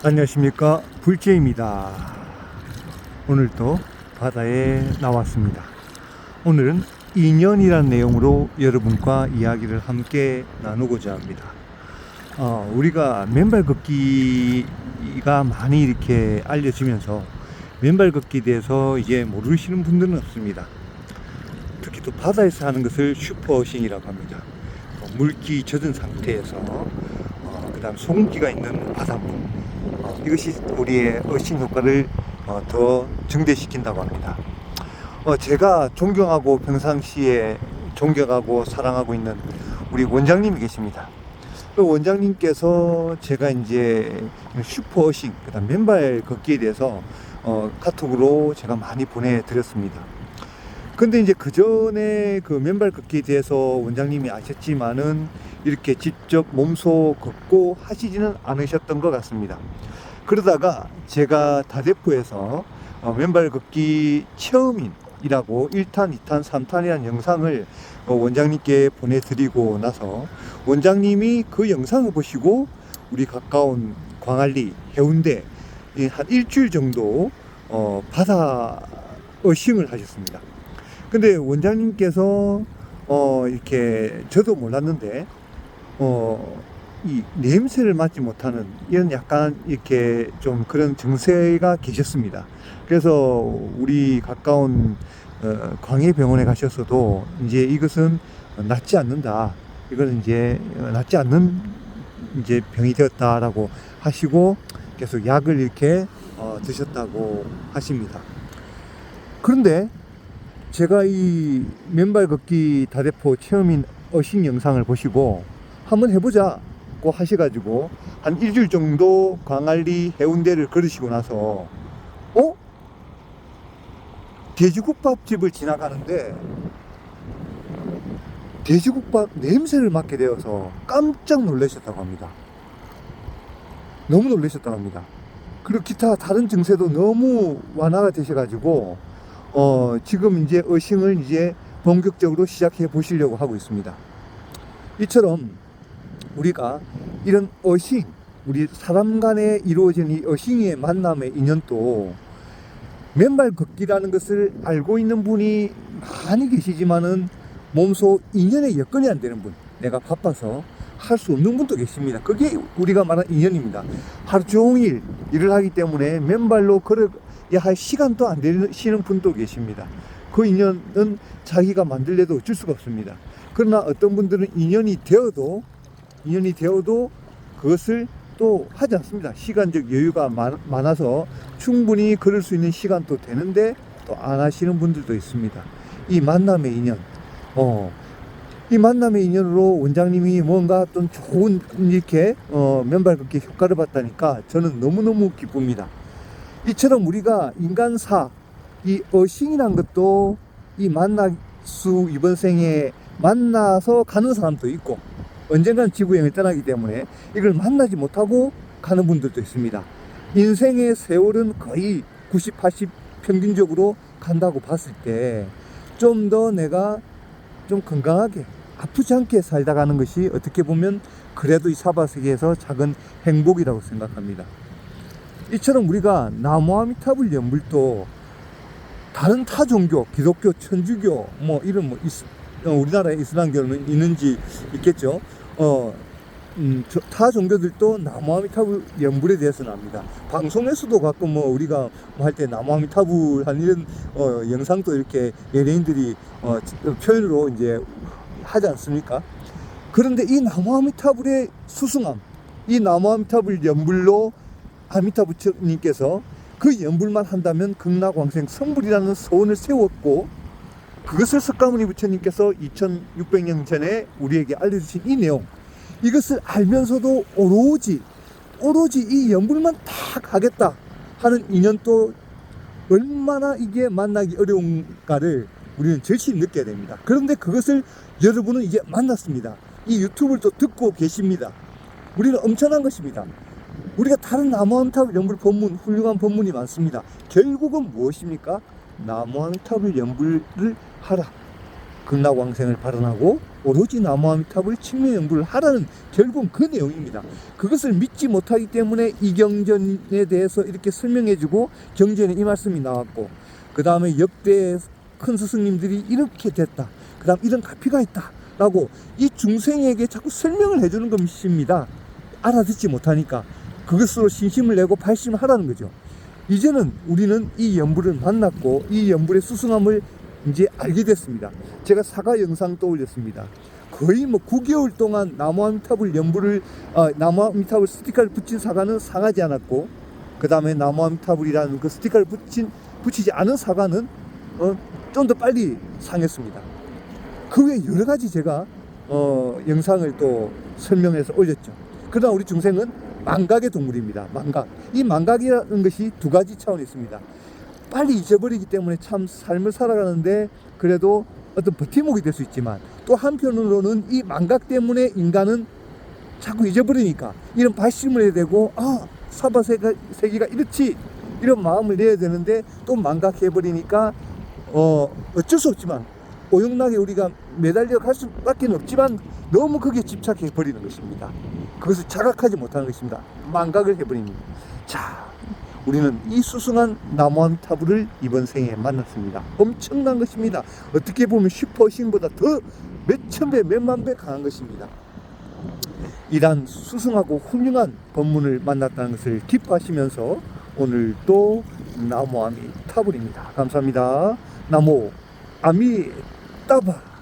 안녕하십니까, 불재입니다. 오늘도 바다에 나왔습니다. 오늘은 인연이라는 내용으로 여러분과 이야기를 함께 나누고자 합니다. 우리가 맨발 걷기가 많이 이렇게 알려지면서 맨발 걷기에 대해서 이제 모르시는 분들은 없습니다. 특히 또 바다에서 하는 것을 슈퍼어싱이라고 합니다. 물기 젖은 상태에서 그 다음 소금기가 있는 바닷물, 이것이 우리의 어싱 효과를 더 증대시킨다고 합니다. 제가 존경하고 평상시에 존경하고 사랑하고 있는 우리 원장님이 계십니다. 그 원장님께서 제가 이제 슈퍼어싱, 그 다음 맨발 걷기에 대해서 카톡으로 제가 많이 보내드렸습니다. 근데 이제 그 전에 그 맨발 걷기에 대해서 원장님이 아셨지만은 이렇게 직접 몸소 걷고 하시지는 않으셨던 것 같습니다. 그러다가 제가 다대포에서 맨발 걷기 체험인이라고 1탄, 2탄, 3탄이라는 영상을 원장님께 보내드리고 나서 원장님이 그 영상을 보시고 우리 가까운 광안리, 해운대 한 일주일 정도 바다 어싱을 하셨습니다. 근데 원장님께서 이렇게 저도 몰랐는데 이 냄새를 맡지 못하는 이런 약간 이렇게 좀 그런 증세가 계셨습니다. 그래서 우리 가까운 광해병원에 가셨어도 이제 이것은 낫지 않는다. 이건 이제 낫지 않는 이제 병이 되었다라고 하시고 계속 약을 이렇게 드셨다고 하십니다. 그런데 제가 이 맨발 걷기 다대포 체험인 어싱 영상을 보시고 한번 해보자고 하셔가지고 한 일주일 정도 광안리 해운대를 걸으시고 나서 돼지국밥집을 지나가는데 돼지국밥 냄새를 맡게 되어서 깜짝 놀라셨다고 합니다. 너무 놀라셨다고 합니다. 그리고 기타 다른 증세도 너무 완화가 되셔가지고 지금 이제 어싱을 이제 본격적으로 시작해 보시려고 하고 있습니다. 이처럼 우리가 이런 어싱, 우리 사람 간에 이루어진 이 어싱의 만남의 인연도 맨발 걷기라는 것을 알고 있는 분이 많이 계시지만은 몸소 인연의 여건이 안 되는 분, 내가 바빠서 할 수 없는 분도 계십니다. 그게 우리가 말하는 인연입니다. 하루 종일 일을 하기 때문에 맨발로 걸어야 할 시간도 안 되시는 분도 계십니다. 그 인연은 자기가 만들려도 어쩔 수가 없습니다. 그러나 어떤 분들은 인연이 되어도 그것을 또 하지 않습니다. 시간적 여유가 많아서 충분히 걸을 수 있는 시간도 되는데 또 안 하시는 분들도 있습니다. 이 만남의 인연, 이 만남의 인연으로 원장님이 뭔가 좀 좋은 이렇게 맨발 걷기 효과를 봤다니까 저는 너무너무 기쁩니다. 이처럼 우리가 인간사, 이 어싱이란 것도 이 만나수 이번 생에 만나서 가는 사람도 있고 언젠간 지구여행을 떠나기 때문에 이걸 만나지 못하고 가는 분들도 있습니다. 인생의 세월은 거의 90, 80 평균적으로 간다고 봤을 때 좀 더 내가 좀 건강하게 아프지 않게 살다 가는 것이 어떻게 보면 그래도 이 사바세계에서 작은 행복이라고 생각합니다. 이처럼 우리가 나무아미타불 연불도 다른 타 종교, 기독교, 천주교 이런 우리나라에 이슬람교는 있는지 있겠죠. 타 종교들도 나무아미타불 연불에 대해서는 압니다. 방송에서도 가끔 우리가 할 때 나무아미타불 한 이런 영상도 이렇게 연예인들이 표현으로 이제 하지 않습니까? 그런데 이 나무아미타불의 수승함, 이 나무아미타불 연불로 아미타 부처님께서 그 연불만 한다면 극락왕생 성불이라는 소원을 세웠고 그것을 석가모니 부처님께서 2600년 전에 우리에게 알려주신 이 내용, 이것을 알면서도 오로지 이 연불만 딱 하겠다 하는 인연도 얼마나 이게 만나기 어려운가를 우리는 절실히 느껴야 됩니다. 그런데 그것을 여러분은 이제 만났습니다. 이 유튜브를 또 듣고 계십니다. 우리는 엄청난 것입니다. 우리가 다른 나무아미타불 연불 법문, 훌륭한 법문이 많습니다. 결국은 무엇입니까? 나무아미타불 연불을 하라. 극락왕생을 발언하고 오로지 나무아미타불 칭명 연구를 하라는 결국은 그 내용입니다. 그것을 믿지 못하기 때문에 이경전에 대해서 이렇게 설명해주고 경전에 이 말씀이 나왔고, 그 다음에 역대 큰 스승님들이 이렇게 됐다, 그 다음 이런 가피가 있다 라고 이 중생에게 자꾸 설명을 해주는 것입니다. 알아듣지 못하니까 그것으로 신심을 내고 발심을 하라는 거죠. 이제는 우리는 이 연불을 만났고 이 연불의 수승함을 이제 알게 됐습니다. 제가 사과 영상도 올렸습니다. 거의 뭐 9개월 동안 나무아미타불 연불을 나무아미타불 스티커를 붙인 사과는 상하지 않았고, 그 다음에 나무아미타불이라는 그 스티커를 붙이지 않은 사과는 좀 더 빨리 상했습니다. 그 외에 여러 가지 제가 영상을 또 설명해서 올렸죠. 그러나 우리 중생은 망각의 동물입니다. 망각. 이 망각이라는 것이 두 가지 차원이 있습니다. 빨리 잊어버리기 때문에 참 삶을 살아가는데 그래도 어떤 버팀목이 될 수 있지만, 또 한편으로는 이 망각 때문에 인간은 자꾸 잊어버리니까 이런 발심을 해야 되고, 사바세계가 이렇지, 이런 마음을 내야 되는데 또 망각해버리니까 어쩔 수 없지만 오용락에 우리가 매달려 갈 수밖에 없지만 너무 거기에 집착해 버리는 것입니다. 그것을 자각하지 못하는 것입니다. 망각을 해버립니다. 자, 우리는 이 수승한 나무아미타불을 이번 생에 만났습니다. 엄청난 것입니다. 어떻게 보면 슈퍼신보다 더 몇천 배, 몇만 배 강한 것입니다. 이러한 수승하고 훌륭한 법문을 만났다는 것을 기뻐하시면서 오늘도 나무아미타불입니다. 감사합니다. 나무 아미따불.